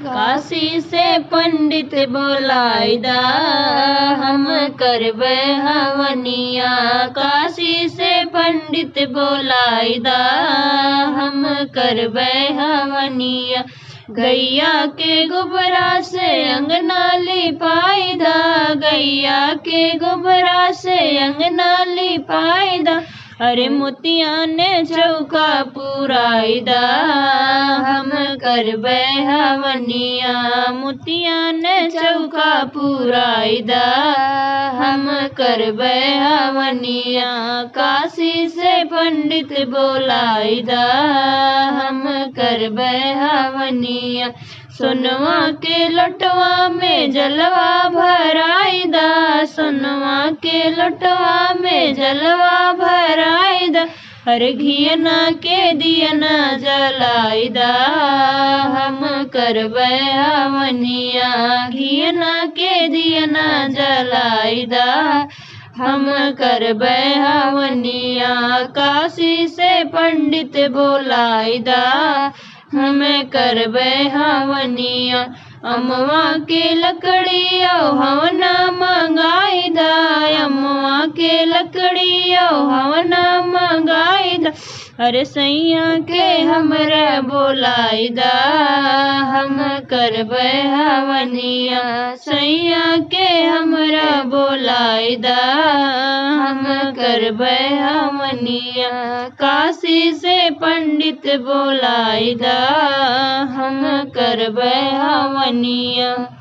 काशी से पंडित बोलाइदा हम करबे हवनिया। काशी से पंडित बोलाइदा हम करबे हवनिया। गैया के गोबरा से अंगना लिपाइदा, गैया के गोबरा से अंगना लिपाइदा। अरे मोतिया ने चौका पुराइदा हम करबे हवनिया। मोतिया ने चौका पुराइदा हम करबे हवनिया। काशी से पंडित बोलाइदा हम करबे हवनिया। सोनवा के लोटवा में जलवा भराइदा, सोनवा के लोटवा में जलवा भराइदा। अरे घियना के दियना जलाइदा हम करबे हवनिया। घियना के दियना जलाइदा हम करबे हवनिया। काशी से पंडित बोलाइदा हम करबे हवनिया। अमवा के लकड़ी हवना मंगाइदा, अमवा के लकड़ी हवना मंगाइदा। अरे सैया के हमरा बोलाइदा हम करबे हवनिया। सैया के हमरा बोलाइदा हम करबे हवनिया। काशी से पंडित बोलाइदा हम करबे हवनिया।